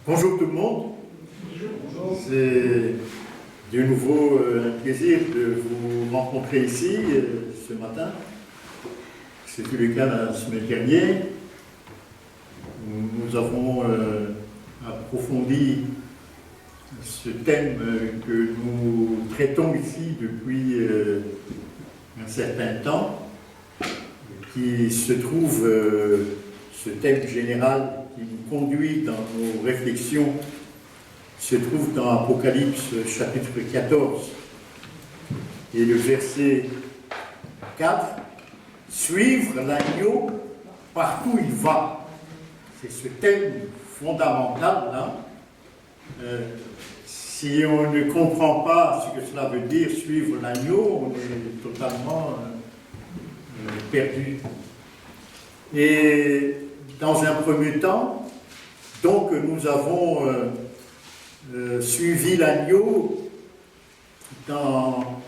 Bonjour tout le monde. C'est de nouveau un plaisir de vous rencontrer ici ce matin. C'était le cas la semaine dernière. Nous avons approfondi ce thème que nous traitons ici depuis un certain temps, qui se trouve, ce thème général qui nous conduit dans nos réflexions, se trouve dans Apocalypse chapitre 14 et le verset 4. Suivre l'agneau partout il va. C'est ce thème fondamental là. Si on ne comprend pas ce que cela veut dire, suivre l'agneau, on est totalement perdu. Et dans un premier temps, donc nous avons suivi l'agneau dans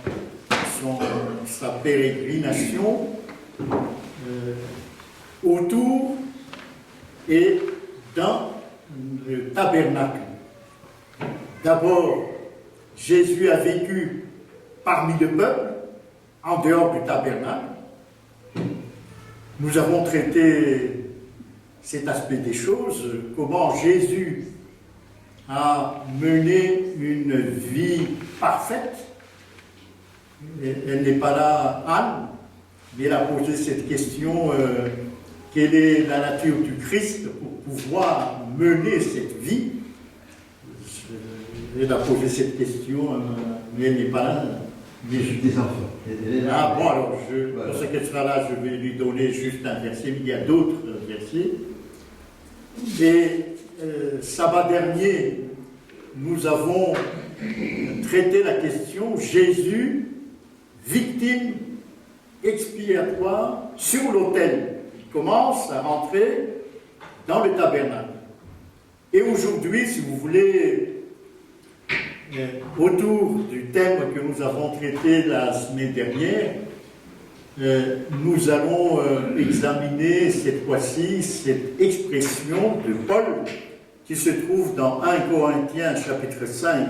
sa pérégrination autour et dans le tabernacle. D'abord, Jésus a vécu parmi le peuple, en dehors du tabernacle. Nous avons traité cet aspect des choses, comment Jésus a mené une vie parfaite. Elle n'est pas là, Anne, mais elle a posé cette question, quelle est la nature du Christ pour pouvoir mener cette vie? Elle a posé cette question, mais elle n'est pas là. Mais des enfants. Ah bon, alors, pour ce qu'elle sera là, je vais lui donner juste un verset, mais il y a d'autres versets. Et sabbat dernier, nous avons traité la question Jésus, victime expiatoire sur l'autel. Il commence à rentrer dans le tabernacle. Et aujourd'hui, si vous voulez, autour du thème que nous avons traité la semaine dernière, nous allons examiner cette fois-ci cette expression de Paul qui se trouve dans 1 Corinthiens chapitre 5,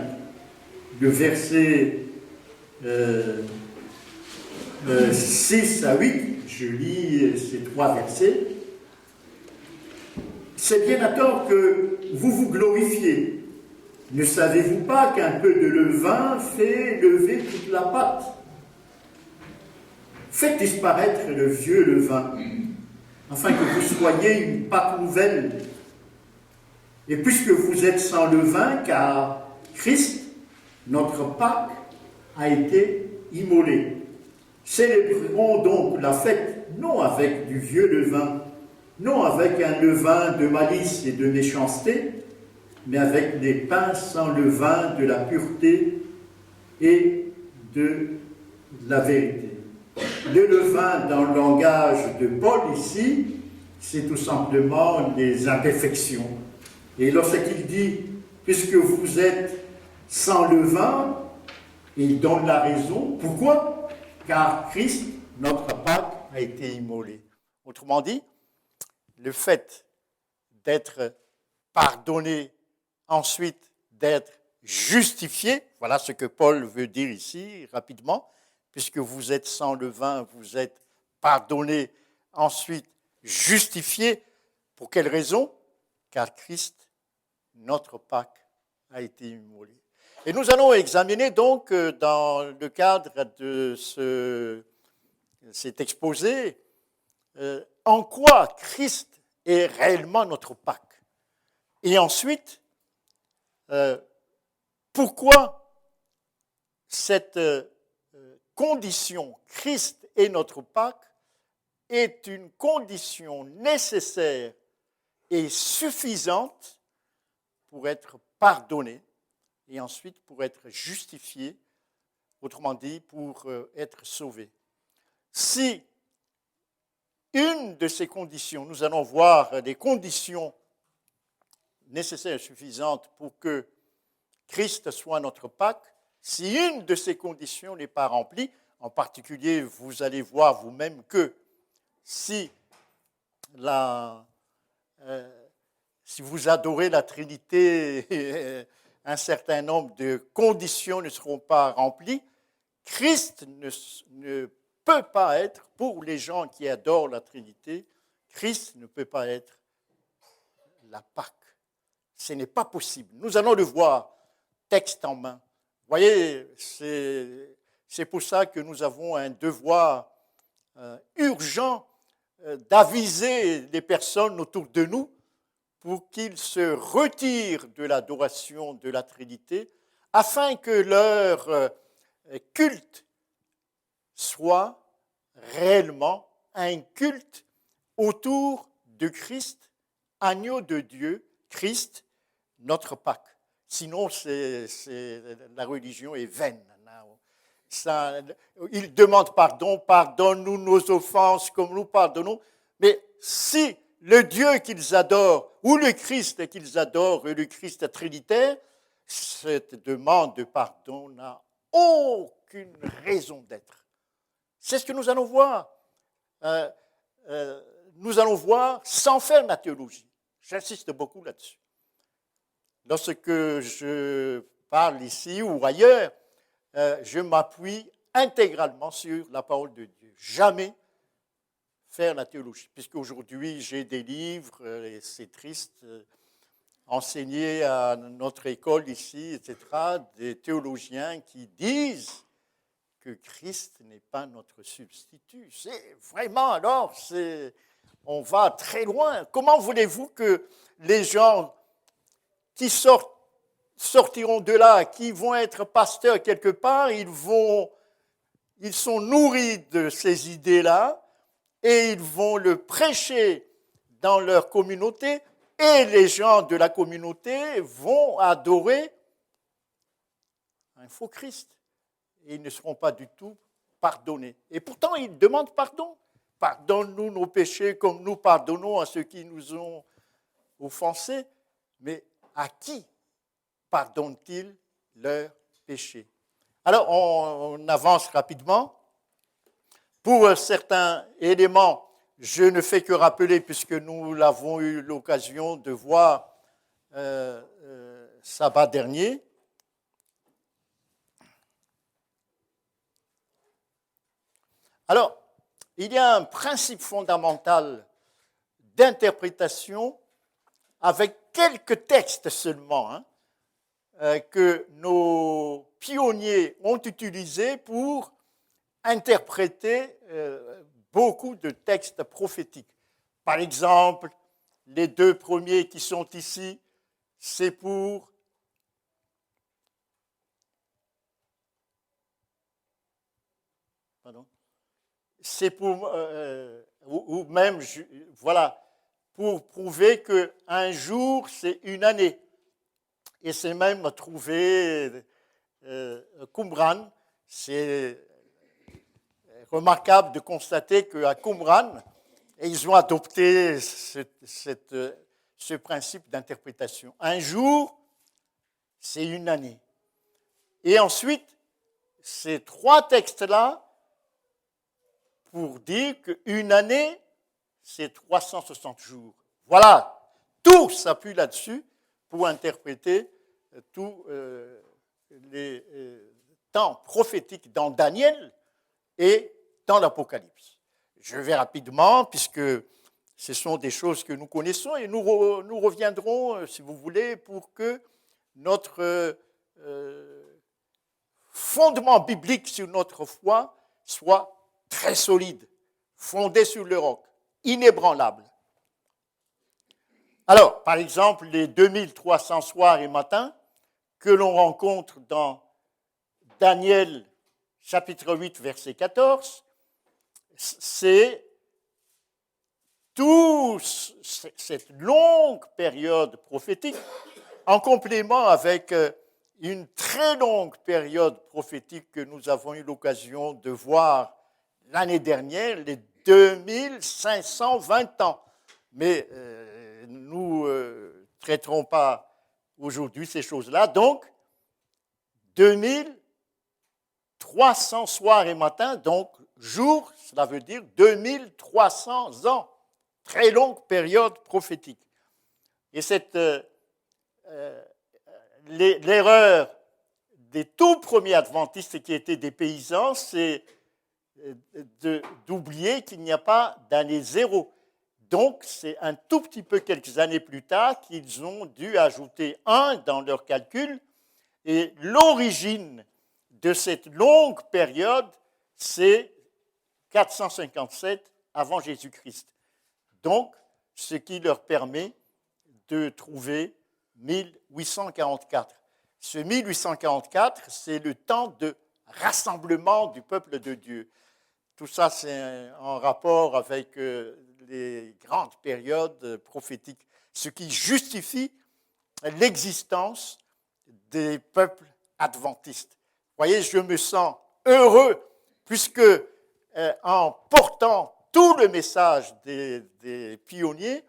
le verset 6 à 8. Je lis ces trois versets. C'est bien à tort que vous vous glorifiez. Ne savez-vous pas qu'un peu de levain fait lever toute la pâte? Faites disparaître le vieux levain, afin que vous soyez une pâte nouvelle. Et puisque vous êtes sans levain, car Christ, notre Pâque, a été immolé. Célébrons donc la fête, non avec du vieux levain, non avec un levain de malice et de méchanceté, mais avec des pains sans levain de la pureté et de la vérité. Le levain, dans le langage de Paul ici, c'est tout simplement les imperfections. Et lorsqu'il dit, puisque vous êtes sans levain, il donne la raison. Pourquoi? Car Christ, notre Pâque, a été immolé. Autrement dit, le fait d'être pardonné, ensuite d'être justifié, voilà ce que Paul veut dire ici rapidement, puisque vous êtes sans levain, vous êtes pardonné, ensuite justifié. Pour quelle raison? Car Christ, notre Pâque, a été immolé. Et nous allons examiner donc dans le cadre de cet exposé en quoi Christ est réellement notre Pâque. Et ensuite, pourquoi cette condition, Christ est notre Pâque, est une condition nécessaire et suffisante pour être pardonné et ensuite pour être justifié, autrement dit, pour être sauvé. Si une de ces conditions, nous allons voir des conditions nécessaires et suffisantes pour que Christ soit notre Pâque, si une de ces conditions n'est pas remplie, en particulier, vous allez voir vous-même que si si vous adorez la Trinité, un certain nombre de conditions ne seront pas remplies. Christ ne peut pas être, pour les gens qui adorent la Trinité, Christ ne peut pas être la Pâque. Ce n'est pas possible. Nous allons le voir, texte en main. Vous voyez, c'est pour ça que nous avons un devoir urgent d'aviser les personnes autour de nous pour qu'ils se retirent de l'adoration de la Trinité, afin que leur culte soit réellement un culte autour de Christ, agneau de Dieu, Christ, notre Pâque. Sinon, la religion est vaine. Ils demandent pardon, pardonne-nous nos offenses comme nous pardonnons. Mais si le Dieu qu'ils adorent ou le Christ qu'ils adorent, le Christ trinitaire, cette demande de pardon n'a aucune raison d'être. C'est ce que nous allons voir. Nous allons voir sans faire la théologie. J'insiste beaucoup là-dessus. Lorsque je parle ici ou ailleurs, je m'appuie intégralement sur la parole de Dieu. Jamais faire la théologie. Puisqu'aujourd'hui, j'ai des livres, et c'est triste, enseignés à notre école ici, etc., des théologiens qui disent que Christ n'est pas notre substitut. C'est vraiment, alors, on va très loin. Comment voulez-vous que les gens qui sortiront de là, qui vont être pasteurs quelque part, ils sont nourris de ces idées-là et ils vont le prêcher dans leur communauté et les gens de la communauté vont adorer un faux Christ. Et ils ne seront pas du tout pardonnés. Et pourtant, ils demandent pardon. Pardonne-nous nos péchés comme nous pardonnons à ceux qui nous ont offensés. Mais à qui pardonne-t-il leurs péchés? Alors, on avance rapidement. Pour certains éléments, je ne fais que rappeler, puisque nous l'avons eu l'occasion de voir sabbat dernier. Alors, il y a un principe fondamental d'interprétation avec quelques textes seulement que nos pionniers ont utilisés pour interpréter beaucoup de textes prophétiques. Par exemple, les deux premiers qui sont ici, c'est pour ou même, voilà, pour prouver qu'un jour, c'est une année. Et c'est même trouvé Qumran. C'est remarquable de constater qu'à Qumran, ils ont adopté ce principe d'interprétation. Un jour, c'est une année. Et ensuite, ces trois textes-là, pour dire qu'une année, c'est 360 jours. Voilà, tout s'appuie là-dessus pour interpréter tous les temps prophétiques dans Daniel et dans l'Apocalypse. Je vais rapidement, puisque ce sont des choses que nous connaissons, et nous reviendrons, si vous voulez, pour que notre fondement biblique sur notre foi soit très solide, fondé sur le roc, inébranlable. Alors, par exemple, les 2300 soirs et matins que l'on rencontre dans Daniel chapitre 8, verset 14, c'est toute cette longue période prophétique en complément avec une très longue période prophétique que nous avons eu l'occasion de voir l'année dernière, les 2520 ans. Mais nous ne traiterons pas aujourd'hui ces choses-là. Donc, 2300 soirs et matins, donc jours, cela veut dire 2300 ans. Très longue période prophétique. Et l'erreur des tout premiers adventistes qui étaient des paysans, c'est d'oublier qu'il n'y a pas d'année zéro. Donc, c'est un tout petit peu quelques années plus tard qu'ils ont dû ajouter 1 dans leur calcul. Et l'origine de cette longue période, c'est 457 avant Jésus-Christ. Donc, ce qui leur permet de trouver 1844. Ce 1844, c'est le temps de rassemblement du peuple de Dieu. Tout ça, c'est en rapport avec les grandes périodes prophétiques, ce qui justifie l'existence des peuples adventistes. Vous voyez, je me sens heureux puisque en portant tout le message des pionniers,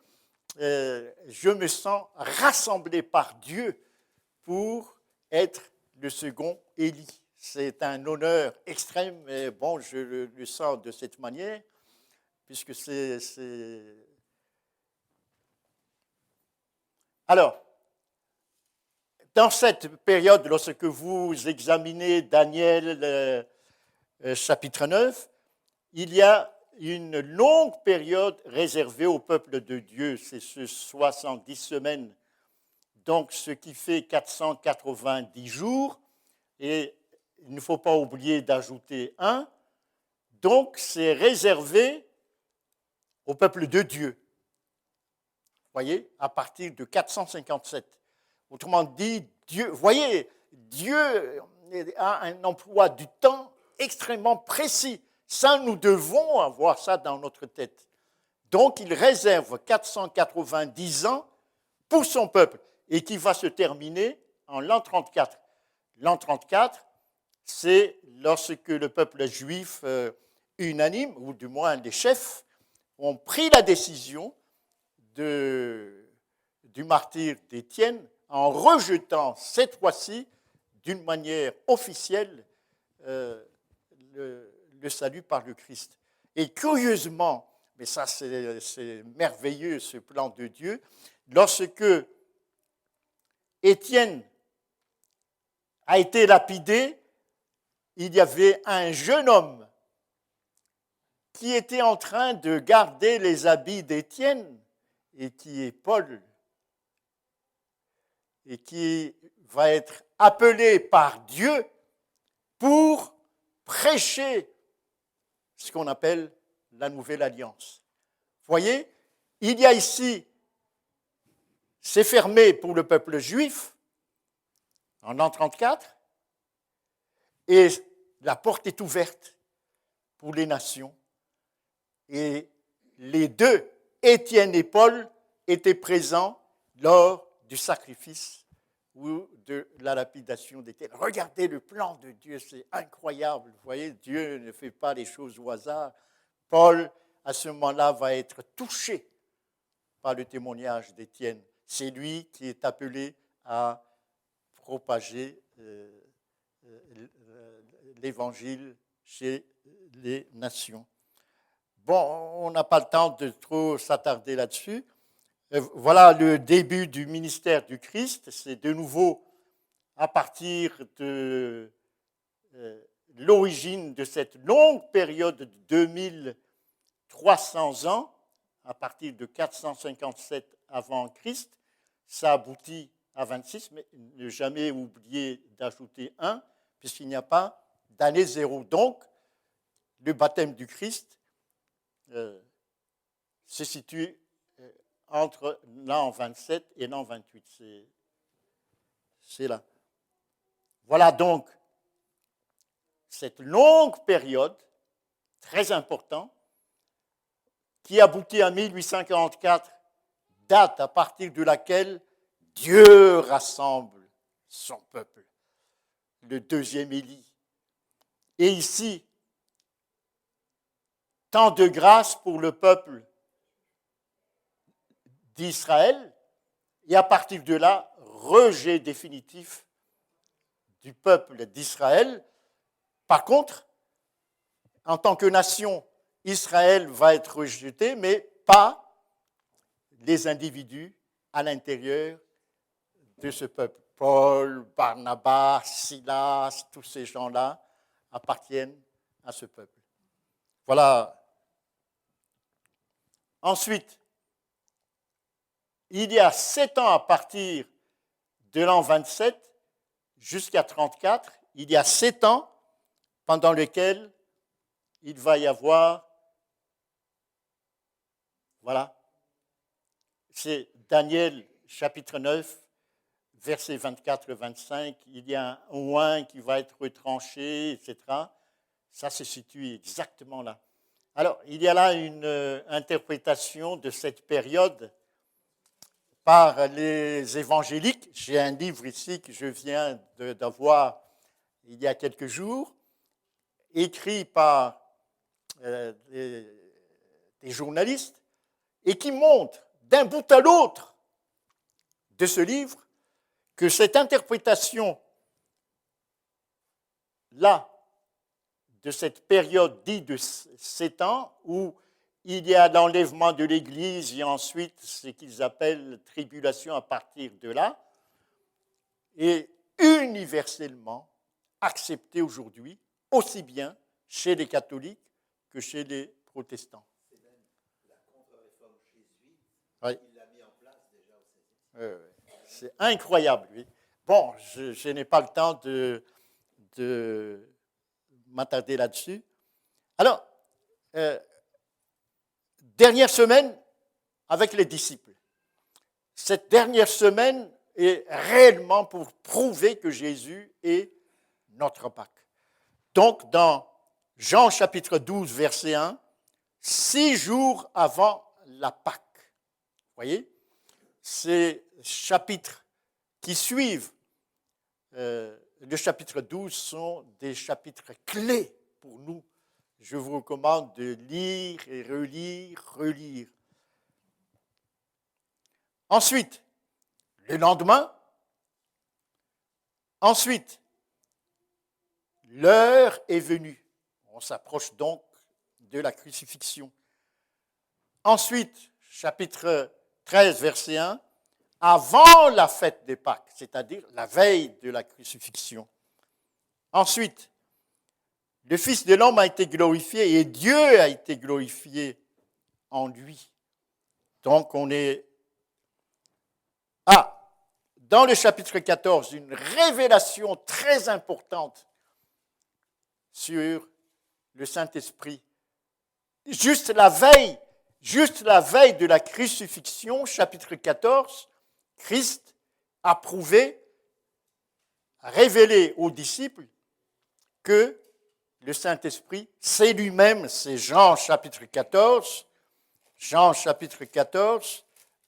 je me sens rassemblé par Dieu pour être le second Élie. C'est un honneur extrême, mais bon, je le sens de cette manière, puisque c'est... Alors, dans cette période, lorsque vous examinez Daniel chapitre 9, il y a une longue période réservée au peuple de Dieu, c'est ce 70 semaines, donc ce qui fait 490 jours, et il ne faut pas oublier d'ajouter 1, donc c'est réservé au peuple de Dieu, vous voyez, à partir de 457. Autrement dit, Dieu, vous voyez, Dieu a un emploi du temps extrêmement précis. Ça, nous devons avoir ça dans notre tête. Donc, il réserve 490 ans pour son peuple et qui va se terminer en l'an 34. L'an 34, c'est lorsque le peuple juif unanime, ou du moins les chefs, ont pris la décision du martyre d'Étienne en rejetant cette fois-ci, d'une manière officielle, le salut par le Christ. Et curieusement, mais ça c'est merveilleux ce plan de Dieu, lorsque Étienne a été lapidé, il y avait un jeune homme qui était en train de garder les habits d'Étienne et qui est Paul, et qui va être appelé par Dieu pour prêcher ce qu'on appelle la nouvelle alliance. Vous voyez, il y a ici, c'est fermé pour le peuple juif en l'an 34, et la porte est ouverte pour les nations. Et les deux, Étienne et Paul, étaient présents lors du sacrifice ou de la lapidation d'Étienne. Regardez le plan de Dieu, c'est incroyable. Vous voyez, Dieu ne fait pas les choses au hasard. Paul, à ce moment-là, va être touché par le témoignage d'Étienne. C'est lui qui est appelé à propager l'évangile chez les nations. Bon, on n'a pas le temps de trop s'attarder là-dessus. Voilà le début du ministère du Christ. C'est de nouveau à partir de l'origine de cette longue période de 2300 ans, à partir de 457 avant Christ. Ça aboutit à 26, mais ne jamais oublier d'ajouter 1, puisqu'il n'y a pas d'année zéro. Donc, le baptême du Christ se situe entre l'an 27 et l'an 28. C'est là. Voilà donc cette longue période, très importante, qui aboutit à 1844, date à partir de laquelle Dieu rassemble son peuple, le deuxième Élie. Et ici, temps de grâce pour le peuple d'Israël, et à partir de là, rejet définitif du peuple d'Israël. Par contre, en tant que nation, Israël va être rejeté, mais pas les individus à l'intérieur de ce peuple. Paul, Barnabas, Silas, tous ces gens-là appartiennent à ce peuple. Voilà. Ensuite, il y a 7 ans à partir de l'an 27 jusqu'à 34, il y a 7 ans pendant lesquels il va y avoir, voilà, c'est Daniel chapitre 9, versets 24 et 25, il y a un oin qui va être retranché, etc. Ça se situe exactement là. Alors, il y a là une interprétation de cette période par les évangéliques. J'ai un livre ici que je viens d'avoir il y a quelques jours, écrit par des journalistes, et qui montre d'un bout à l'autre de ce livre que cette interprétation-là, de cette période dite de 7 ans, où il y a l'enlèvement de l'Église et ensuite ce qu'ils appellent tribulation à partir de là, est universellement accepté aujourd'hui, aussi bien chez les catholiques que chez les protestants. C'est même la contre-réforme jésuite, Oui. il l'a mis en place déjà au XVIe. C'est incroyable, oui. Bon, je n'ai pas le temps de m'attarder là-dessus. Alors, dernière semaine avec les disciples. Cette dernière semaine est réellement pour prouver que Jésus est notre Pâque. Donc, dans Jean chapitre 12, verset 1, 6 jours avant la Pâque. Vous voyez, ces chapitres qui suivent le chapitre 12 sont des chapitres clés pour nous. Je vous recommande de lire et relire. Ensuite, le lendemain, ensuite, l'heure est venue. On s'approche donc de la crucifixion. Ensuite, chapitre 13, verset 1, avant la fête des Pâques, c'est-à-dire la veille de la crucifixion. Ensuite, le Fils de l'homme a été glorifié et Dieu a été glorifié en lui. Donc on est... dans le chapitre 14, une révélation très importante sur le Saint-Esprit. Juste la veille de la crucifixion, chapitre 14, Christ a prouvé, a révélé aux disciples que le Saint-Esprit, c'est lui-même, c'est Jean chapitre 14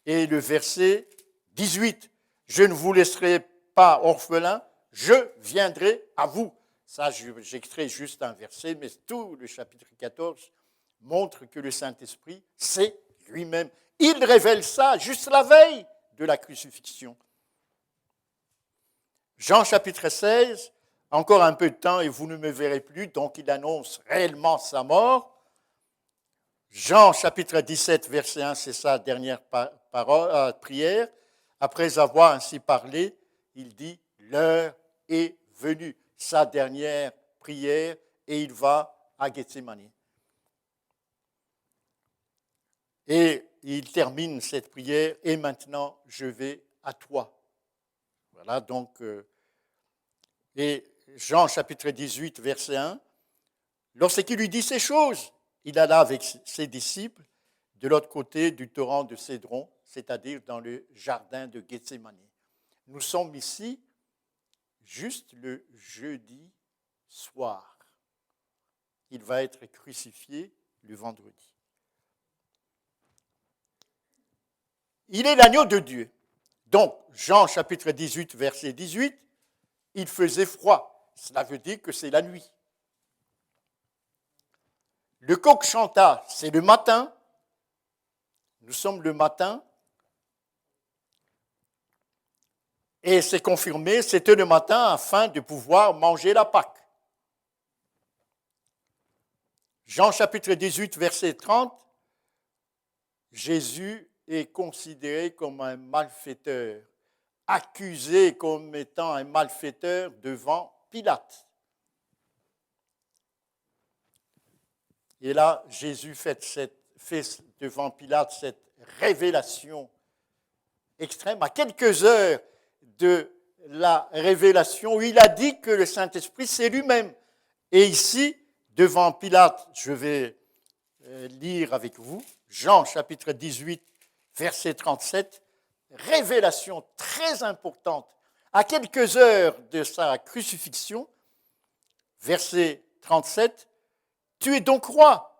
et le verset 18. Je ne vous laisserai pas orphelins, je viendrai à vous. Ça, j'extrais juste un verset, mais tout le chapitre 14 montre que le Saint-Esprit, c'est lui-même. Il révèle ça juste la veille de la crucifixion. Jean chapitre 16, encore un peu de temps et vous ne me verrez plus, donc il annonce réellement sa mort. Jean chapitre 17, verset 1, c'est sa dernière prière. Après avoir ainsi parlé, il dit « L'heure est venue », sa dernière prière, et il va à Gethsémani. Et il termine cette prière, « Et maintenant, je vais à toi ». Voilà, donc, et Jean chapitre 18, verset 1, lorsqu'il lui dit ces choses, il alla avec ses disciples de l'autre côté du torrent de Cédron, c'est-à-dire dans le jardin de Gethsémani. Nous sommes ici juste le jeudi soir. Il va être crucifié le vendredi. Il est l'agneau de Dieu. Donc, Jean chapitre 18, verset 18, il faisait froid. Cela veut dire que c'est la nuit. Le coq chanta, c'est le matin. Nous sommes le matin. Et c'est confirmé, c'était le matin afin de pouvoir manger la Pâque. Jean chapitre 18, verset 30, Jésus est considéré comme un malfaiteur, accusé comme étant un malfaiteur devant Pilate. Et là, Jésus fait devant Pilate cette révélation extrême, à quelques heures de la révélation, où il a dit que le Saint-Esprit, c'est lui-même. Et ici, devant Pilate, je vais lire avec vous, Jean chapitre 18, verset 37, révélation très importante. À quelques heures de sa crucifixion, verset 37, « Tu es donc roi ?»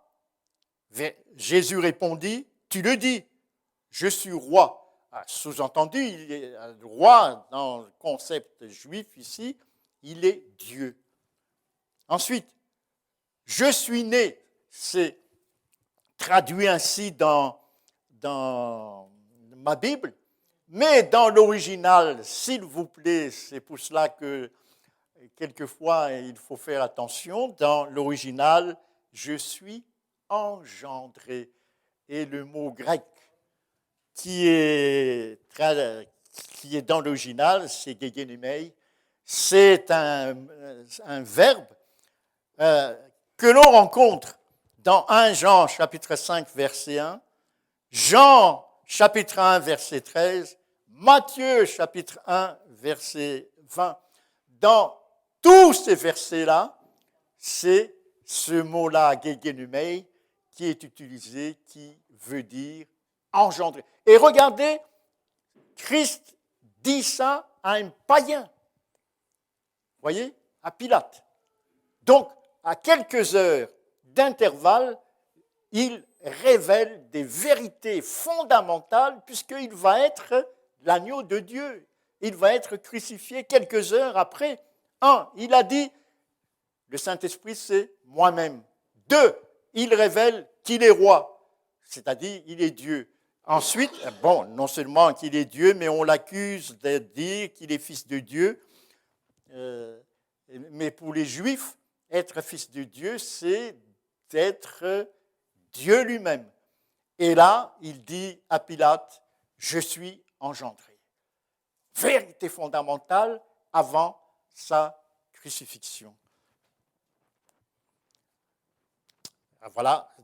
Jésus répondit, « Tu le dis, je suis roi. » Sous-entendu, il est roi dans le concept juif ici, il est Dieu. Ensuite, « Je suis né », c'est traduit ainsi dans ma Bible, mais dans l'original, s'il vous plaît, c'est pour cela que quelquefois il faut faire attention, dans l'original, je suis engendré. Et le mot grec qui est dans l'original, c'est gegenomai, c'est un verbe que l'on rencontre dans 1 Jean chapitre 5 verset 1, Jean chapitre 1 verset 13, Matthieu chapitre 1 verset 20. Dans tous ces versets-là, c'est ce mot-là, gegenomai, qui est utilisé, qui veut dire engendrer. Et regardez, Christ dit ça à un païen. Voyez, à Pilate. Donc, à quelques heures d'intervalle, il révèle des vérités fondamentales puisqu'il va être l'agneau de Dieu. Il va être crucifié quelques heures après. 1, il a dit, le Saint-Esprit, c'est moi-même. 2, il révèle qu'il est roi, c'est-à-dire il est Dieu. Ensuite, bon, non seulement qu'il est Dieu, mais on l'accuse de dire qu'il est fils de Dieu. Mais pour les Juifs, être fils de Dieu, c'est d'être Dieu lui-même. Et là, il dit à Pilate, je suis engendré. Vérité fondamentale avant sa crucifixion. Voilà,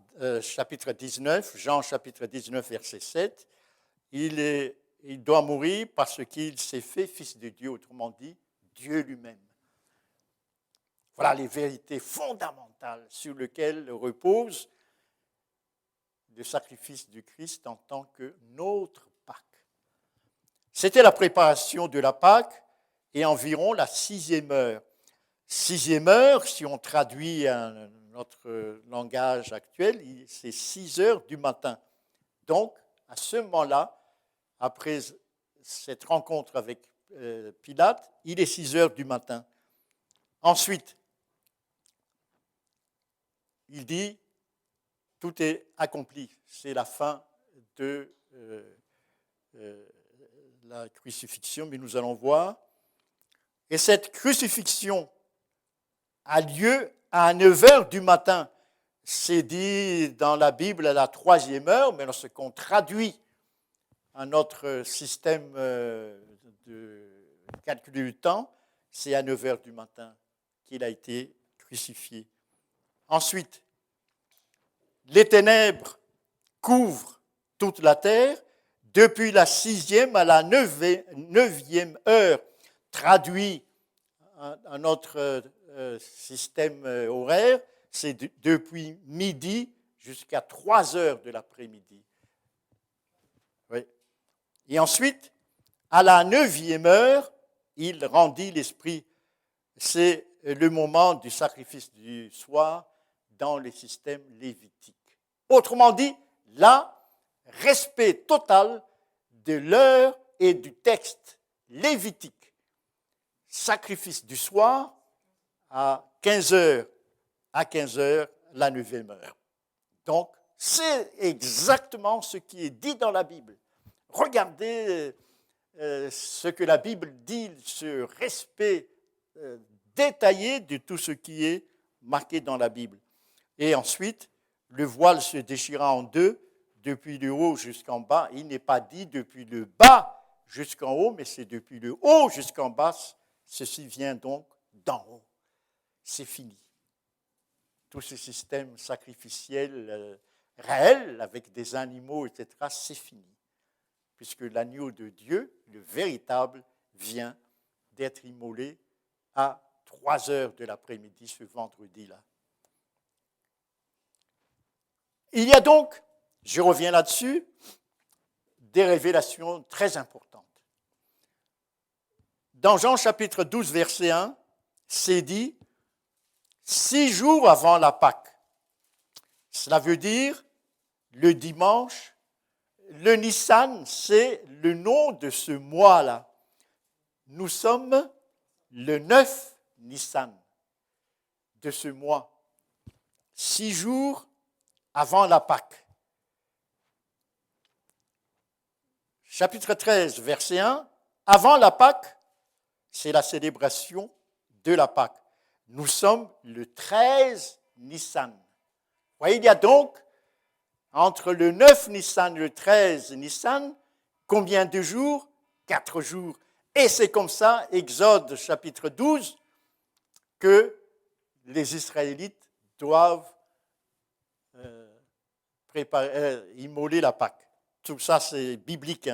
chapitre 19, Jean chapitre 19, verset 7. Il doit mourir parce qu'il s'est fait fils de Dieu, autrement dit, Dieu lui-même. Voilà les vérités fondamentales sur lesquelles repose le sacrifice du Christ en tant que notre Pâque. C'était la préparation de la Pâque et environ la 6e heure. 6e heure, si on traduit notre langage actuel, c'est 6 heures du matin. Donc, à ce moment-là, après cette rencontre avec Pilate, il est 6 heures du matin. Ensuite, il dit, tout est accompli. C'est la fin de la crucifixion, mais nous allons voir. Et cette crucifixion a lieu à 9 heures du matin. C'est dit dans la Bible à la 3e heure, mais lorsqu'on traduit à notre système de calcul du temps, c'est à 9 heures du matin qu'il a été crucifié. Ensuite, les ténèbres couvrent toute la terre depuis la 6e à la 9e heure, traduit à notre système horaire, c'est depuis midi jusqu'à 3 heures de l'après-midi. Oui. Et ensuite, à la 9e heure, il rendit l'esprit. C'est le moment du sacrifice du soir dans le système lévitique. Autrement dit, là, respect total de l'heure et du texte lévitique. Sacrifice du soir à 15 heures. À 15 heures, la 9e heure. Donc, c'est exactement ce qui est dit dans la Bible. Regardez ce que la Bible dit, ce respect détaillé de tout ce qui est marqué dans la Bible. Et ensuite, le voile se déchira en deux depuis le haut jusqu'en bas. Il n'est pas dit depuis le bas jusqu'en haut, mais c'est depuis le haut jusqu'en bas. Ceci vient donc d'en haut. C'est fini. Tous ces systèmes sacrificiels réels, avec des animaux, etc., c'est fini. Puisque l'agneau de Dieu, le véritable, vient d'être immolé à 3 heures de l'après-midi ce vendredi-là. Il y a donc, je reviens là-dessus, des révélations très importantes. Dans Jean chapitre 12, verset 1, c'est dit 6 jours avant la Pâque. Cela veut dire le dimanche. Le Nissan, c'est le nom de ce mois-là. Nous sommes le 9 Nissan de ce mois. 6 jours avant la Pâque. Chapitre 13, verset 1. Avant la Pâque, c'est la célébration de la Pâque. Nous sommes le 13 Nissan. Vous voyez, il y a donc entre le 9 Nissan et le 13 Nissan, combien de jours? 4 jours. Et c'est comme ça, Exode chapitre 12, que les Israélites doivent immoler la Pâque. Tout ça, c'est biblique.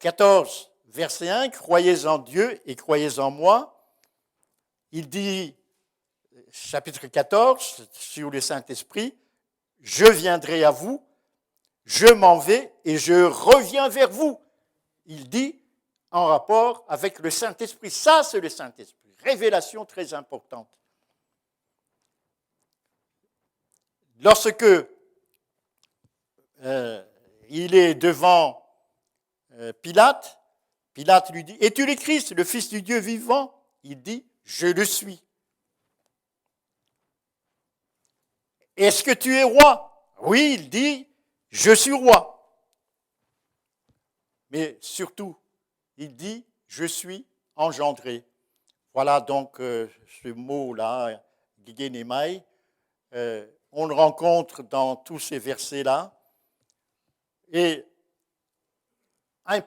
14, verset 1, croyez en Dieu et croyez en moi. Il dit, chapitre 14, sur le Saint-Esprit, je viendrai à vous, je m'en vais et je reviens vers vous. Il dit en rapport avec le Saint-Esprit. Ça, c'est le Saint-Esprit. Révélation très importante. Lorsque il est devant Pilate, Pilate lui dit, es-tu le Christ, le Fils du Dieu vivant? Il dit, je le suis. Est-ce que tu es roi? Oui, il dit, je suis roi. Mais surtout, il dit, je suis engendré. Voilà donc ce mot-là, Gigenemai. On le rencontre dans tous ces versets-là. Et une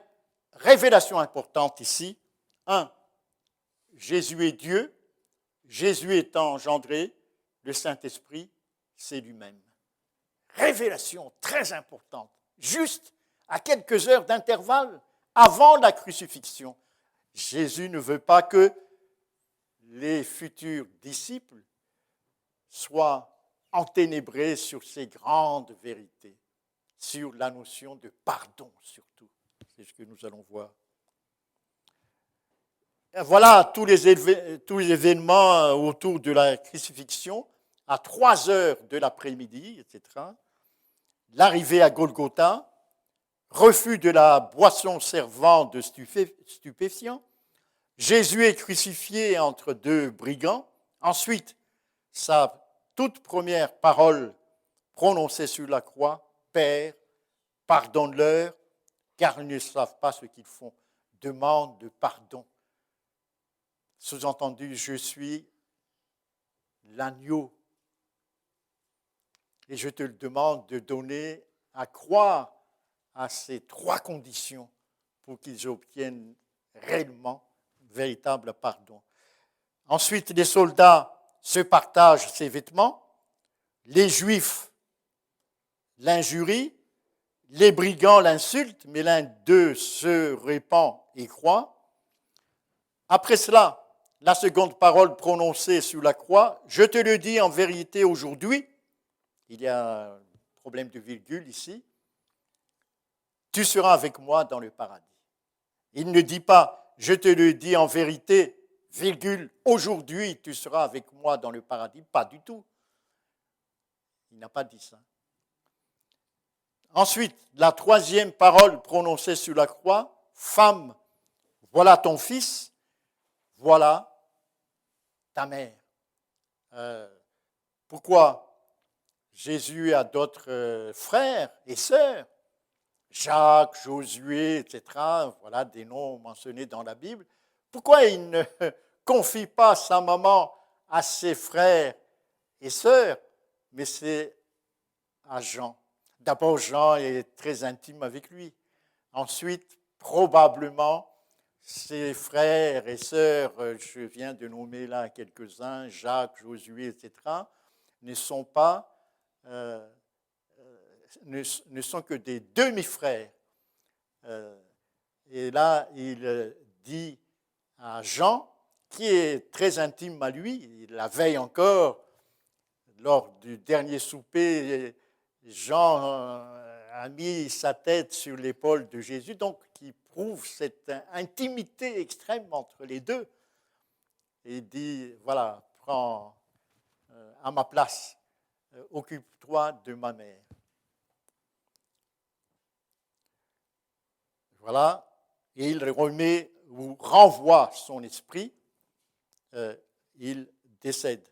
révélation importante ici. 1. Jésus est Dieu. Jésus étant engendré, le Saint-Esprit, c'est lui-même. Révélation très importante. Juste à quelques heures d'intervalle avant la crucifixion. Jésus ne veut pas que les futurs disciples soient enténébrés sur ces grandes vérités, sur la notion de pardon surtout. C'est ce que nous allons voir. Voilà tous les événements autour de la crucifixion, à 3 heures de l'après-midi, etc. L'arrivée à Golgotha, refus de la boisson servant de stupéfiants, Jésus est crucifié entre 2 brigands, ensuite sa toute première parole prononcée sur la croix, Père, pardonne-leur, car ils ne savent pas ce qu'ils font, demande de pardon. Sous-entendu, je suis l'agneau. Et je te le demande de donner à croire à ces 3 conditions pour qu'ils obtiennent réellement, véritable pardon. Ensuite, les soldats se partagent ses vêtements, les Juifs l'injurient, les brigands l'insultent, mais l'un d'eux se répand et croit. Après cela, la seconde parole prononcée sur la croix, je te le dis en vérité aujourd'hui, il y a un problème de virgule ici, tu seras avec moi dans le paradis. Il ne dit pas, je te le dis en vérité, virgule, aujourd'hui tu seras avec moi dans le paradis, pas du tout. Il n'a pas dit ça. Ensuite, la troisième parole prononcée sur la croix, femme, voilà ton fils, voilà ta mère. Pourquoi Jésus a d'autres frères et sœurs, Jacques, Josué, etc., voilà des noms mentionnés dans la Bible. Pourquoi il ne confie pas sa maman à ses frères et sœurs, mais c'est à Jean? D'abord, Jean est très intime avec lui. Ensuite, probablement, ses frères et sœurs, je viens de nommer là quelques-uns, Jacques, Josué, etc., ne sont pas, ne sont que des demi-frères. Et là, il dit à Jean, qui est très intime à lui, la veille encore, lors du dernier souper, Jean a mis sa tête sur l'épaule de Jésus, donc qui prouve cette intimité extrême entre les deux. Et il dit, voilà, prends à ma place, occupe-toi de ma mère. Voilà, et il remet ou renvoie son esprit, il décède.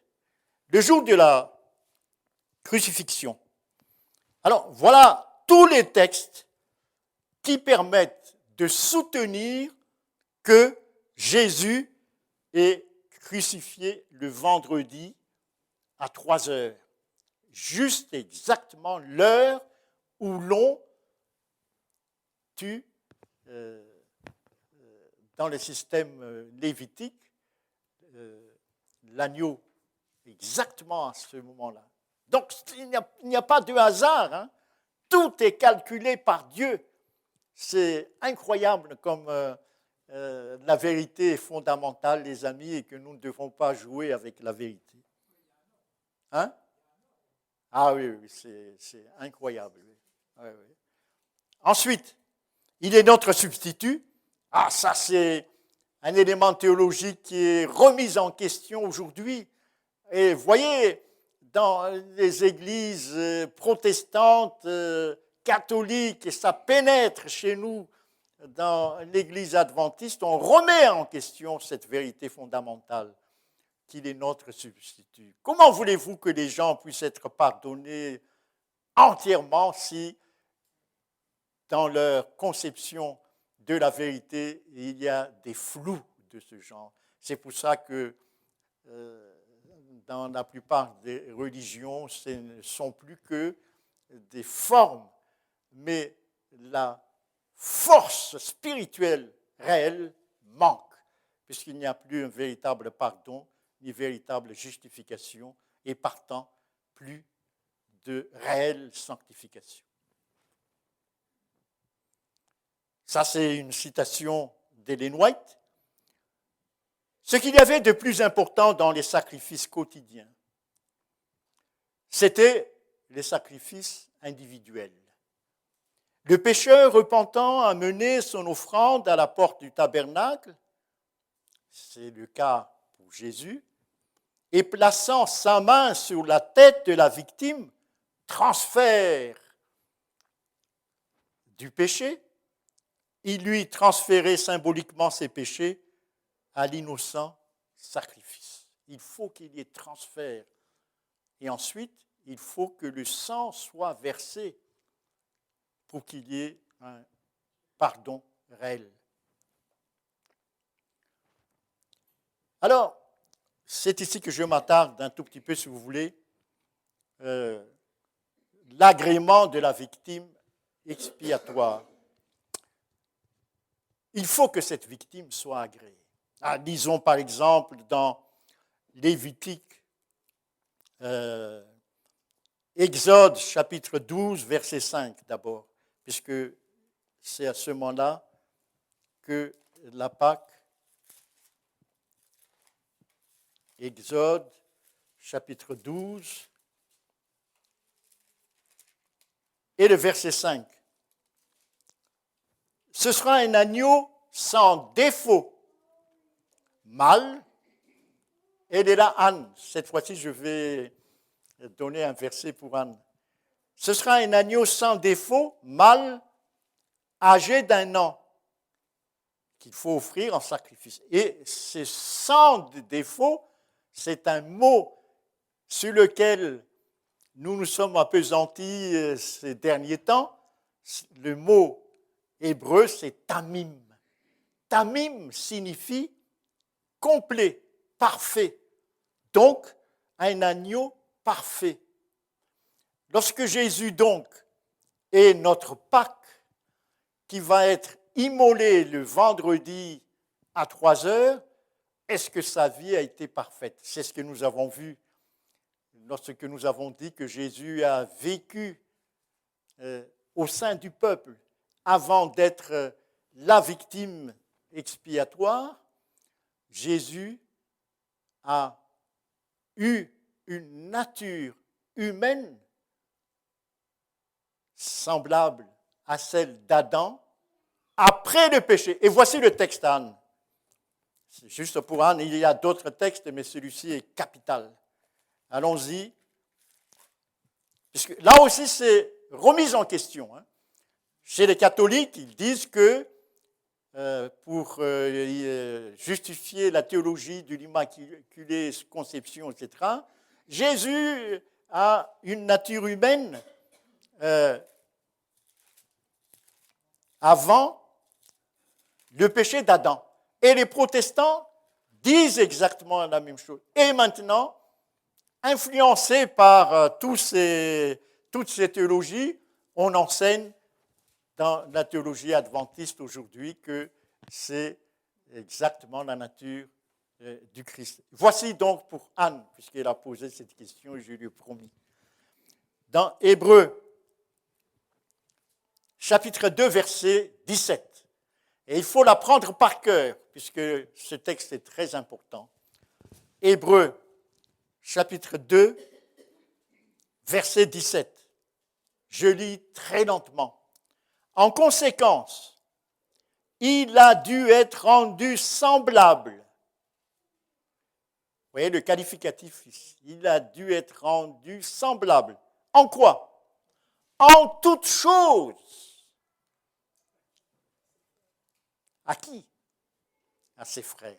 Le jour de la crucifixion. Alors, voilà tous les textes qui permettent de soutenir que Jésus est crucifié le vendredi à 3 heures. Juste exactement l'heure où l'on tue, dans le système lévitique, l'agneau exactement à ce moment-là. Donc, il n'y a pas de hasard. Hein. Tout est calculé par Dieu. C'est incroyable comme la vérité est fondamentale, les amis, et que nous ne devons pas jouer avec la vérité. Hein? Ah oui, c'est incroyable. Oui. Oui, oui. Ensuite, il est notre substitut. Ah, ça, c'est un élément théologique qui est remis en question aujourd'hui. Et voyez, dans les églises protestantes, catholiques, et ça pénètre chez nous dans l'église adventiste, on remet en question cette vérité fondamentale qu'il est notre substitut. Comment voulez-vous que les gens puissent être pardonnés entièrement si, dans leur conception de la vérité, il y a des flous de ce genre? C'est pour ça que dans la plupart des religions, ce ne sont plus que des formes, mais la force spirituelle réelle manque, puisqu'il n'y a plus un véritable pardon, ni véritable justification, et partant, plus de réelle sanctification. Ça, c'est une citation d'Ellen White. Ce qu'il y avait de plus important dans les sacrifices quotidiens, c'était les sacrifices individuels. Le pécheur repentant amenait son offrande à la porte du tabernacle, c'est le cas pour Jésus, et plaçant sa main sur la tête de la victime, transfert du péché, il lui transférait symboliquement ses péchés à l'innocent sacrifice. Il faut qu'il y ait transfert. Et ensuite, il faut que le sang soit versé pour qu'il y ait un pardon réel. Alors, c'est ici que je m'attarde un tout petit peu, si vous voulez, l'agrément de la victime expiatoire. Il faut que cette victime soit agréée. Disons par exemple dans Lévitique, Exode chapitre 12, verset 5 d'abord, puisque c'est à ce moment-là que la Pâque, Exode chapitre 12 et le verset 5. Ce sera un agneau sans défaut, mâle, et de la Anne. Cette fois-ci, je vais donner un verset pour Anne. Ce sera un agneau sans défaut, mâle, âgé d'1 an, qu'il faut offrir en sacrifice. Et ce sans défaut, c'est un mot sur lequel nous nous sommes appesantis ces derniers temps. Le mot hébreu, c'est tamim. Tamim signifie complet, parfait. Donc, un agneau parfait. Lorsque Jésus, donc, et notre Pâques qui va être immolé le vendredi à 3 heures, est-ce que sa vie a été parfaite? C'est ce que nous avons vu lorsque nous avons dit que Jésus a vécu au sein du peuple avant d'être la victime expiatoire. Jésus a eu une nature humaine semblable à celle d'Adam après le péché. Et voici le texte Anne. C'est juste pour Anne, il y a d'autres textes, mais celui-ci est capital. Allons-y. Puisque là aussi, c'est remise en question. Chez les catholiques, ils disent que pour justifier la théologie de l'Immaculée Conception, etc., Jésus a une nature humaine avant le péché d'Adam. Et les protestants disent exactement la même chose. Et maintenant, influencés par toutes ces théologies, on enseigne dans la théologie adventiste aujourd'hui que c'est exactement la nature du Christ. Voici donc pour Anne, puisqu'elle a posé cette question et je lui ai promis. Dans Hébreux, chapitre 2, verset 17. Et il faut l'apprendre par cœur, puisque ce texte est très important. Hébreux, chapitre 2, verset 17. Je lis très lentement. En conséquence, il a dû être rendu semblable. Vous voyez le qualificatif ici. Il a dû être rendu semblable. En quoi? En toutes choses. À qui? À ses frères.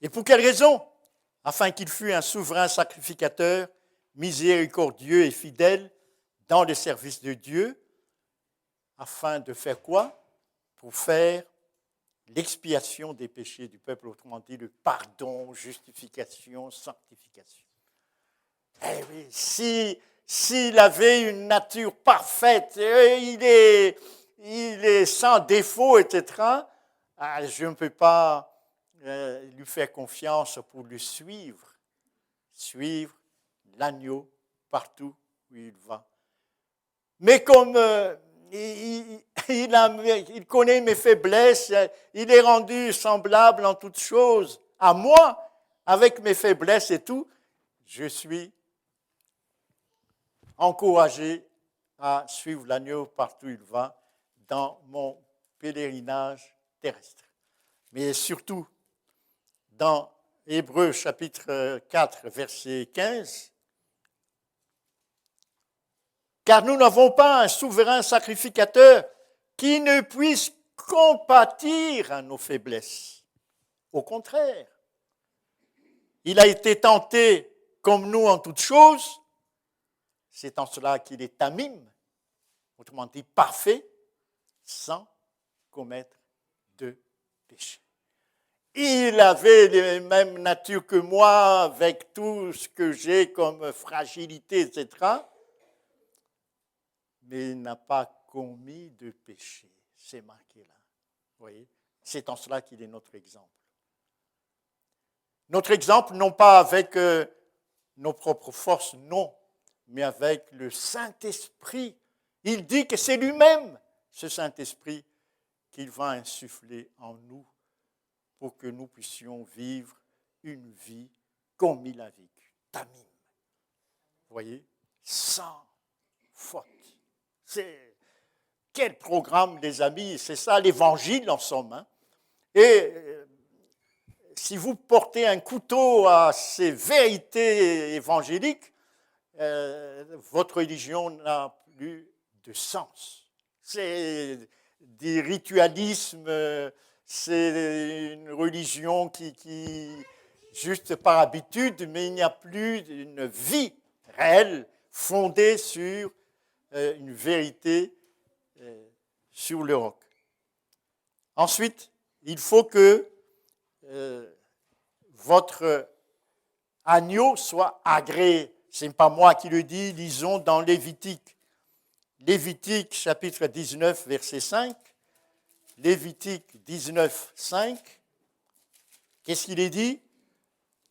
Et pour quelle raison? Afin qu'il fût un souverain sacrificateur, miséricordieux et fidèle dans le service de Dieu, afin de faire quoi? Pour faire l'expiation des péchés du peuple, autrement dit le pardon, justification, sanctification. Eh oui, s'il avait une nature parfaite, il est sans défaut, etc., je ne peux pas lui faire confiance pour le suivre l'agneau partout où il va. Mais comme il connaît mes faiblesses, il est rendu semblable en toutes choses à moi, avec mes faiblesses et tout, je suis encouragé à suivre l'agneau partout où il va dans mon pèlerinage terrestre. Mais surtout, dans Hébreux chapitre 4, verset 15, car nous n'avons pas un souverain sacrificateur qui ne puisse compatir à nos faiblesses. Au contraire, il a été tenté comme nous en toutes choses, c'est en cela qu'il est tamim, autrement dit parfait, sans commettre de péché. Il avait la même nature que moi, avec tout ce que j'ai comme fragilité, etc., mais il n'a pas commis de péché. C'est marqué là. Vous voyez? C'est en cela qu'il est notre exemple. Notre exemple, non pas avec nos propres forces, non, mais avec le Saint-Esprit. Il dit que c'est lui-même, ce Saint-Esprit, qu'il va insuffler en nous pour que nous puissions vivre une vie comme il a vécu. Tamim. Vous voyez? Sans faute. Quel programme, les amis, c'est ça l'évangile en somme. Et si vous portez un couteau à ces vérités évangéliques, votre religion n'a plus de sens. C'est des ritualismes, c'est une religion qui juste par habitude, mais il n'y a plus d'une vie réelle fondée sur une vérité sur le roc. Ensuite, il faut que votre agneau soit agréé. Ce n'est pas moi qui le dis, lisons dans Lévitique. Lévitique chapitre 19, verset 5. Lévitique 19, 5. Qu'est-ce qu'il est dit?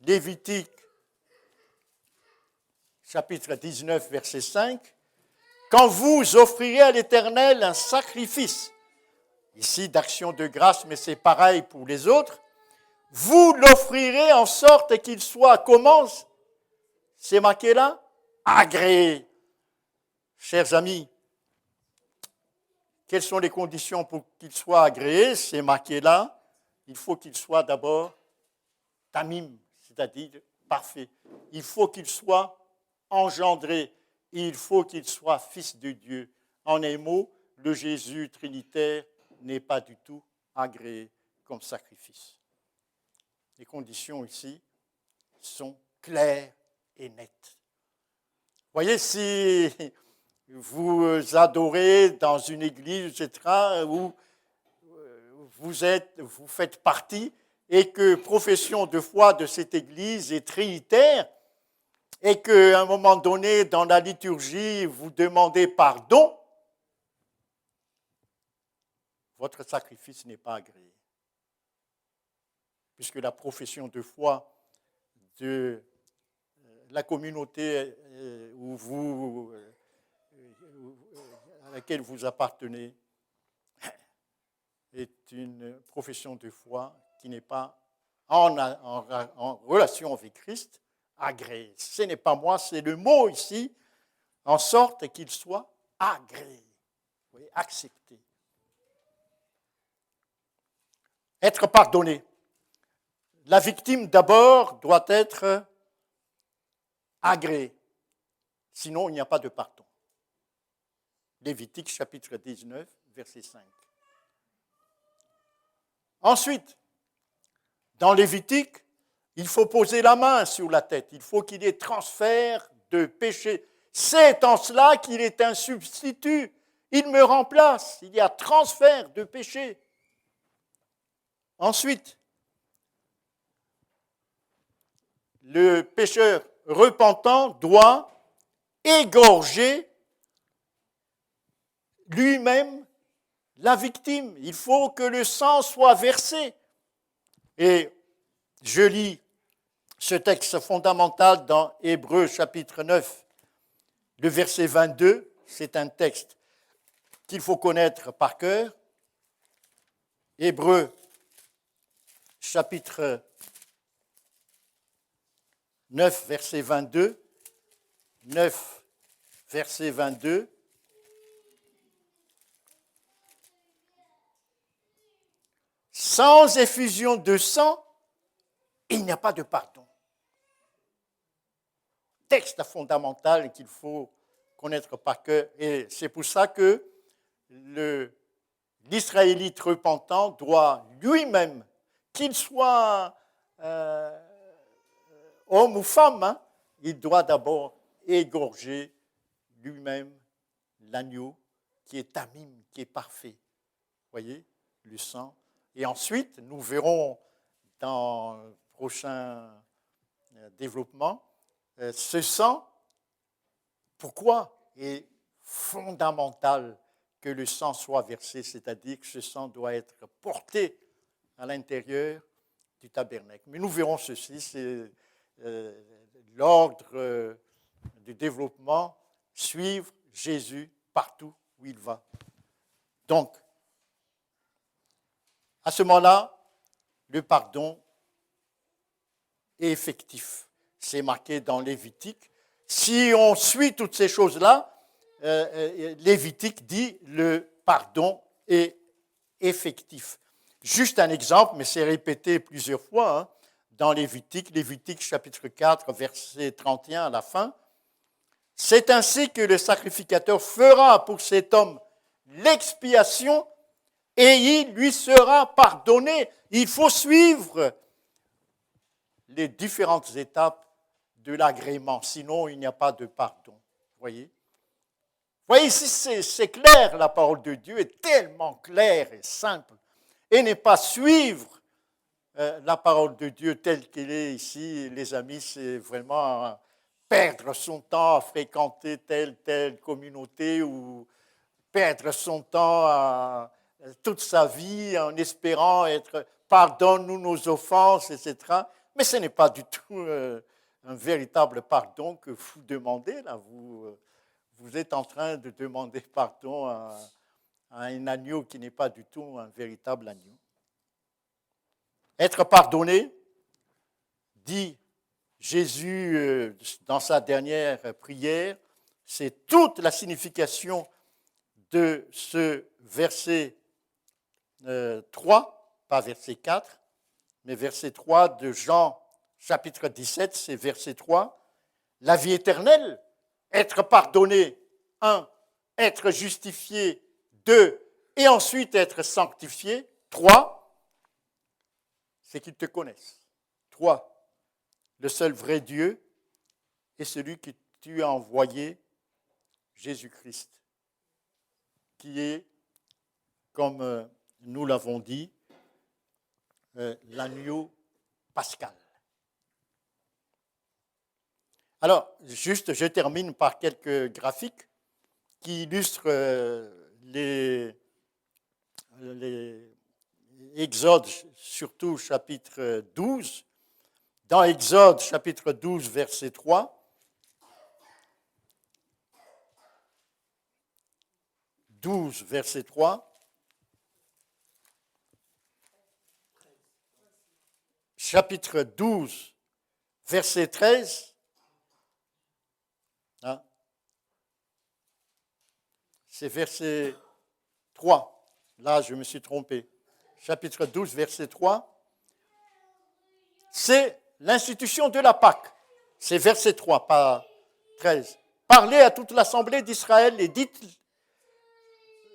Lévitique chapitre 19, verset 5. Quand vous offrirez à l'Éternel un sacrifice, ici d'action de grâce, mais c'est pareil pour les autres, vous l'offrirez en sorte qu'il soit, comment? C'est marqué là? Agréé. Chers amis, quelles sont les conditions pour qu'il soit agréé? C'est marqué là. Il faut qu'il soit d'abord tamim, c'est-à-dire parfait. Il faut qu'il soit engendré. Il faut qu'il soit fils de Dieu. En un mot, le Jésus trinitaire n'est pas du tout agréé comme sacrifice. Les conditions ici sont claires et nettes. Voyez, si vous adorez dans une église, etc., où vous faites partie, et que profession de foi de cette église est trinitaire, et qu'à un moment donné, dans la liturgie, vous demandez pardon, votre sacrifice n'est pas agréé. Puisque la profession de foi de la communauté à laquelle vous appartenez est une profession de foi qui n'est pas en relation avec Christ, agréé. Ce n'est pas moi, c'est le mot ici, en sorte qu'il soit agréé, vous voyez, accepté. Être pardonné. La victime d'abord doit être agréée, sinon il n'y a pas de pardon. Lévitique chapitre 19, verset 5. Ensuite, dans Lévitique, il faut poser la main sur la tête. Il faut qu'il y ait transfert de péché. C'est en cela qu'il est un substitut. Il me remplace. Il y a transfert de péché. Ensuite, le pécheur repentant doit égorger lui-même la victime. Il faut que le sang soit versé. Et je lis ce texte fondamental dans Hébreux chapitre 9, le verset 22. C'est un texte qu'il faut connaître par cœur. Hébreux chapitre 9, verset 22. 9, verset 22. Sans effusion de sang, il n'y a pas de pardon. Texte fondamental qu'il faut connaître par cœur. Et c'est pour ça que l'Israélite repentant doit lui-même, qu'il soit homme ou femme, il doit d'abord égorger lui-même l'agneau qui est tamim, qui est parfait. Vous voyez, le sang. Et ensuite, nous verrons dans le prochain développement, ce sang, pourquoi est fondamental que le sang soit versé, c'est-à-dire que ce sang doit être porté à l'intérieur du tabernacle. Mais nous verrons ceci, c'est l'ordre du développement, suivre Jésus partout où il va. Donc, à ce moment-là, le pardon est effectif. C'est marqué dans Lévitique. Si on suit toutes ces choses-là, Lévitique dit le pardon est effectif. Juste un exemple, mais c'est répété plusieurs fois dans Lévitique chapitre 4, verset 31 à la fin. C'est ainsi que le sacrificateur fera pour cet homme l'expiation et il lui sera pardonné. Il faut suivre les différentes étapes de l'agrément, sinon il n'y a pas de pardon. Voyez ici, c'est clair, la parole de Dieu est tellement claire et simple. Et ne pas suivre la parole de Dieu telle qu'elle est ici, les amis, c'est vraiment perdre son temps à fréquenter telle communauté ou perdre son temps toute sa vie en espérant être pardonne-nous nos offenses, etc. Mais ce n'est pas du tout un véritable pardon que vous demandez là. Vous êtes en train de demander pardon à un agneau qui n'est pas du tout un véritable agneau. Être pardonné, dit Jésus dans sa dernière prière, c'est toute la signification de ce verset 3, pas verset 4, mais verset 3 de Jean chapitre 17, c'est verset 3. La vie éternelle, être pardonné, 1, être justifié, 2, et ensuite être sanctifié, 3, c'est qu'ils te connaissent. 3, le seul vrai Dieu est celui que tu as envoyé, Jésus-Christ, qui est, comme nous l'avons dit, l'agneau pascal. Alors, juste, je termine par quelques graphiques qui illustrent les Exode, surtout chapitre 12. Dans Exode, chapitre 12, verset 3, 12, verset 3, chapitre 12, verset 13, hein, c'est verset 3, là je me suis trompé, chapitre 12, verset 3, c'est l'institution de la Pâque, c'est verset 3, pas 13. Parlez à toute l'assemblée d'Israël et dites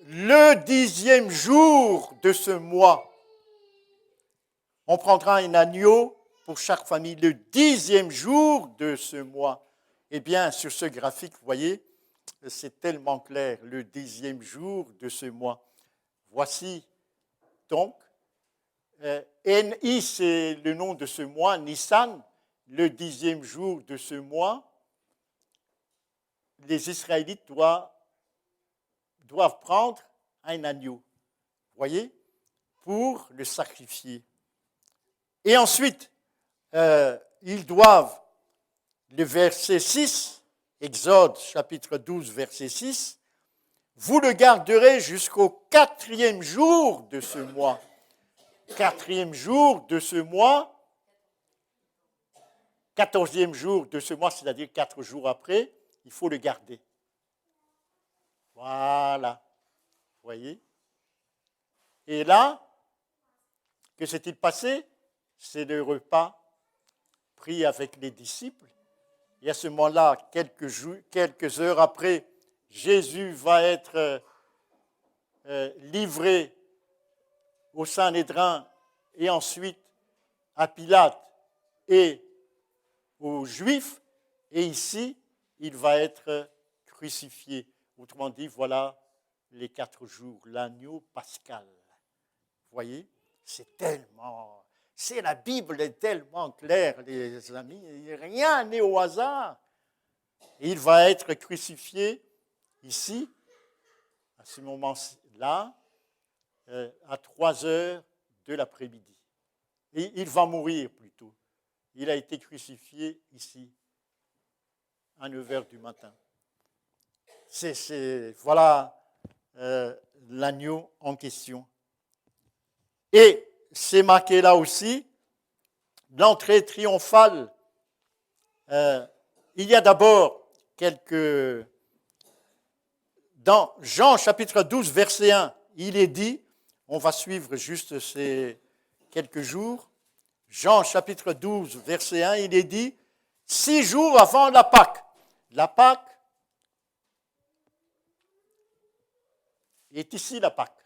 le 10e jour de ce mois, on prendra un agneau pour chaque famille, le 10e jour de ce mois. Eh bien, sur ce graphique, vous voyez, c'est tellement clair, le 10e jour de ce mois. Voici donc, NI, c'est le nom de ce mois, Nissan, le 10e jour de ce mois, les Israélites doivent prendre un agneau, vous voyez, pour le sacrifier. Et ensuite, ils doivent, le verset 6, Exode chapitre 12, verset 6, vous le garderez jusqu'au 4e jour de ce mois. 4e jour de ce mois, 14e jour de ce mois, c'est-à-dire 4 jours après, il faut le garder. Voilà. Vous voyez? Et là, que s'est-il passé? C'est le repas pris avec les disciples. Et à ce moment-là, quelques heures après, Jésus va être livré au Sanhédrin et ensuite à Pilate et aux Juifs. Et ici, il va être crucifié. Autrement dit, voilà les 4 jours, l'agneau pascal. Vous voyez, la Bible est tellement claire, les amis, rien n'est au hasard. Et il va être crucifié ici, à ce moment-là, à 3 heures de l'après-midi. Et il va mourir plutôt. Il a été crucifié ici, à 9 heures du matin. Voilà l'agneau en question. Et c'est marqué là aussi, l'entrée triomphale. Il y a d'abord dans Jean chapitre 12, verset 1, il est dit, on va suivre juste ces quelques jours, Jean chapitre 12, verset 1, il est dit, 6 jours avant la Pâque. La Pâque est ici la Pâque.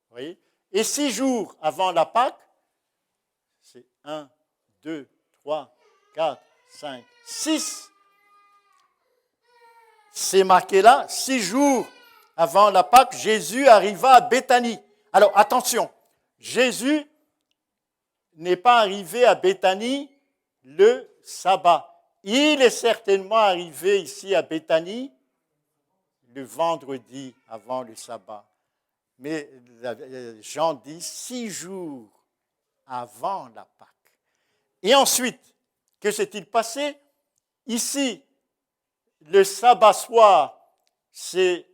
Vous voyez? Et 6 jours avant la Pâque, c'est 1, 2, 3, 4, 5, 6. C'est marqué là, 6 jours avant la Pâque, Jésus arriva à Béthanie. Alors attention, Jésus n'est pas arrivé à Béthanie le sabbat. Il est certainement arrivé ici à Béthanie le vendredi avant le sabbat. Mais Jean dit 6 jours avant la Pâque. Et ensuite, que s'est-il passé? Ici, le sabbat soir, c'est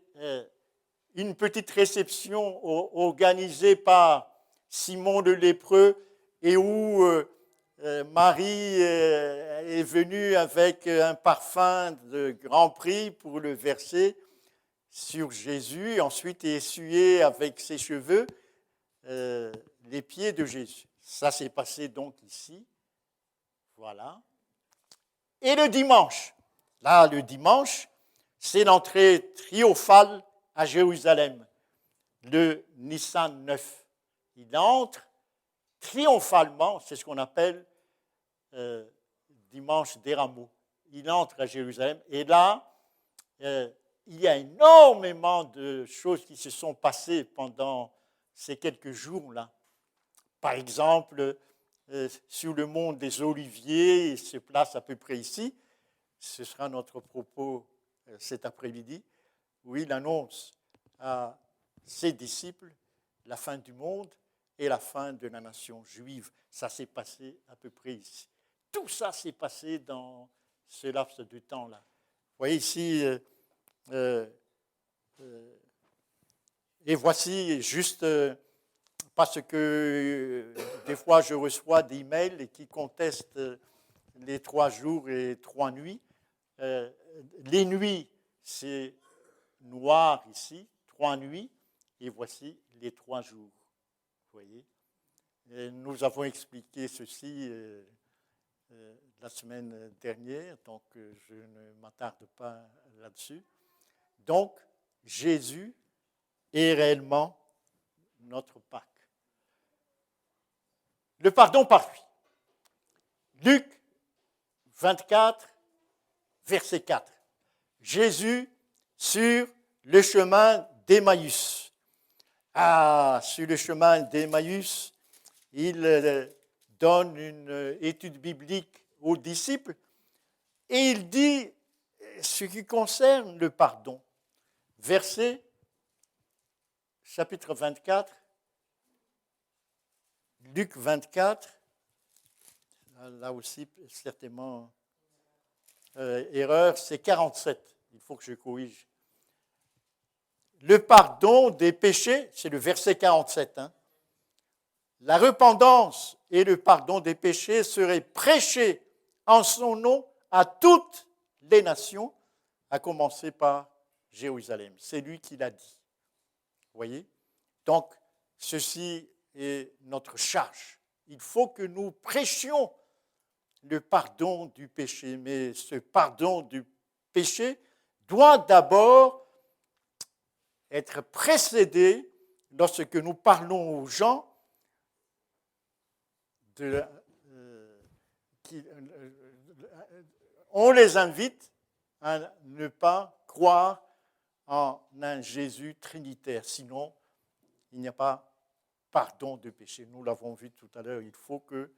une petite réception organisée par Simon le lépreux et où Marie est venue avec un parfum de grand prix pour le verser sur Jésus, ensuite essuyer avec ses cheveux les pieds de Jésus. Ça s'est passé donc ici. Voilà. Et le dimanche, là, le dimanche, c'est l'entrée triomphale à Jérusalem, le Nissan 9. Il entre triomphalement, c'est ce qu'on appelle dimanche des rameaux. Il entre à Jérusalem et là, il y a énormément de choses qui se sont passées pendant ces quelques jours-là. Par exemple, sur le mont des Oliviers, il se place à peu près ici. Ce sera notre propos cet après-midi, où il annonce à ses disciples la fin du monde et la fin de la nation juive. Ça s'est passé à peu près ici. Tout ça s'est passé dans ce laps de temps-là. Vous voyez ici, et voici juste parce que des fois je reçois des mails qui contestent les 3 jours et 3 nuits. Les nuits, c'est noir ici, 3 nuits, et voici les 3 jours. Vous voyez? Et nous avons expliqué ceci la semaine dernière, donc je ne m'attarde pas là-dessus. Donc, Jésus est réellement notre Pâque. Le pardon par lui. Luc 24, verset 4. Jésus sur le chemin d'Emmaüs. Sur le chemin d'Emmaüs, il donne une étude biblique aux disciples et il dit ce qui concerne le pardon. Verset, chapitre 24, Luc 24, là aussi certainement erreur, c'est 47, il faut que je corrige. Le pardon des péchés, c'est le verset 47. La repentance et le pardon des péchés seraient prêchés en son nom à toutes les nations, à commencer par Jérusalem. C'est lui qui l'a dit. Vous voyez? Donc, ceci est notre charge. Il faut que nous prêchions le pardon du péché. Mais ce pardon du péché doit d'abord être précédé lorsque nous parlons aux gens on les invite à ne pas croire en un Jésus trinitaire. Sinon, il n'y a pas pardon de péché. Nous l'avons vu tout à l'heure, il faut que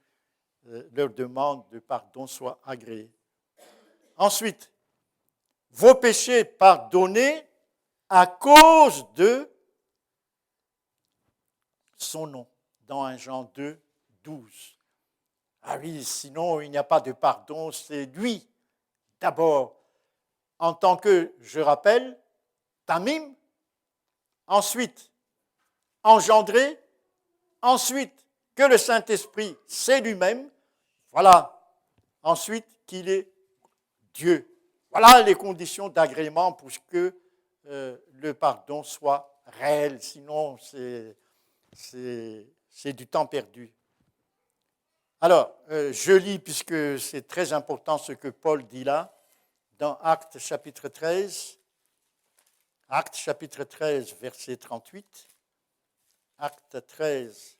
leur demande de pardon soit agréée. Ensuite, vos péchés pardonnés à cause de son nom, dans 1 Jean 2, 12. Ah oui, sinon il n'y a pas de pardon, c'est lui d'abord, en tant que, je rappelle, Tamim, ensuite engendré, ensuite que le Saint-Esprit, c'est lui-même, voilà, ensuite qu'il est Dieu. Voilà les conditions d'agrément pour que le pardon soit réel, sinon c'est du temps perdu. Alors, je lis, puisque c'est très important ce que Paul dit là, dans Actes chapitre 13, Actes chapitre 13, verset 38, Actes 13,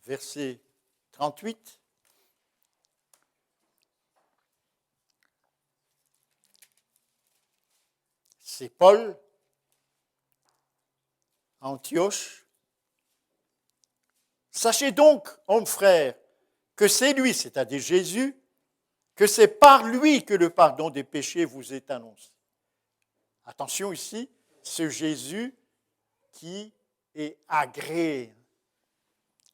verset 38. C'est Paul, Antioche, Sachez donc, hommes frères, que c'est lui, c'est-à-dire Jésus, que c'est par lui que le pardon des péchés vous est annoncé. Attention ici, ce Jésus qui est agréé.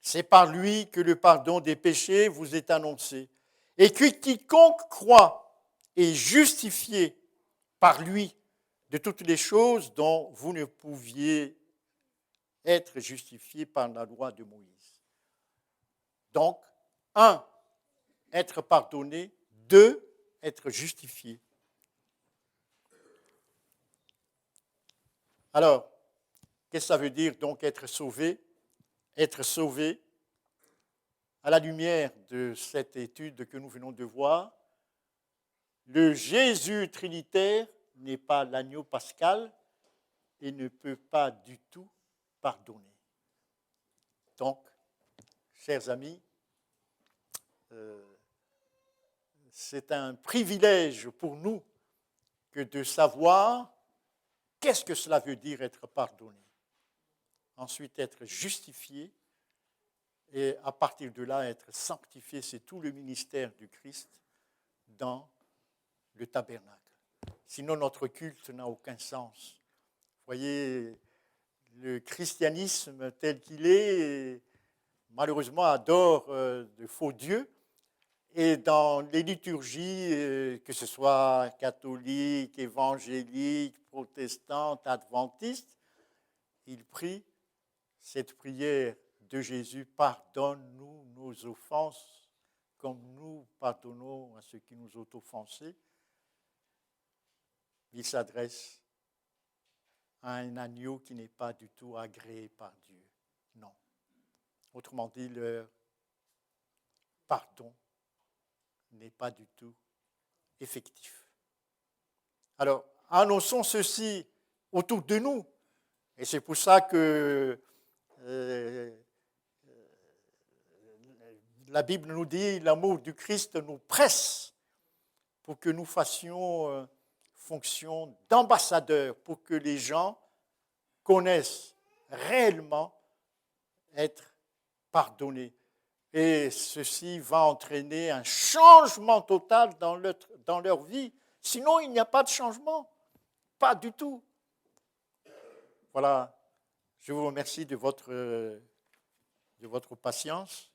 C'est par lui que le pardon des péchés vous est annoncé. Et que quiconque croit est justifié par lui de toutes les choses dont vous ne pouviez être justifié par la loi de Moïse. Donc, 1, être pardonné, 2, être justifié. Alors, qu'est-ce que ça veut dire donc être sauvé? Être sauvé, à la lumière de cette étude que nous venons de voir, le Jésus trinitaire n'est pas l'agneau pascal et ne peut pas du tout pardonner. Donc, chers amis, c'est un privilège pour nous que de savoir qu'est-ce que cela veut dire être pardonné. Ensuite, être justifié et à partir de là, être sanctifié. C'est tout le ministère du Christ dans le tabernacle. Sinon, notre culte n'a aucun sens. Vous voyez, le christianisme tel qu'il est, malheureusement, adore de faux dieux. Et dans les liturgies, que ce soit catholiques, évangéliques, protestantes, adventistes, ils prient cette prière de Jésus, pardonne-nous nos offenses, comme nous pardonnons à ceux qui nous ont offensés. Il s'adresse à un agneau qui n'est pas du tout agréé par Dieu. Non. Autrement dit, leur pardon n'est pas du tout effectif. Alors, annonçons ceci autour de nous. Et c'est pour ça que la Bible nous dit, l'amour du Christ nous presse pour que nous fassions fonction d'ambassadeurs, pour que les gens connaissent réellement être pardonnés. Et ceci va entraîner un changement total dans leur vie. Sinon, il n'y a pas de changement. Pas du tout. Voilà. Je vous remercie de votre patience.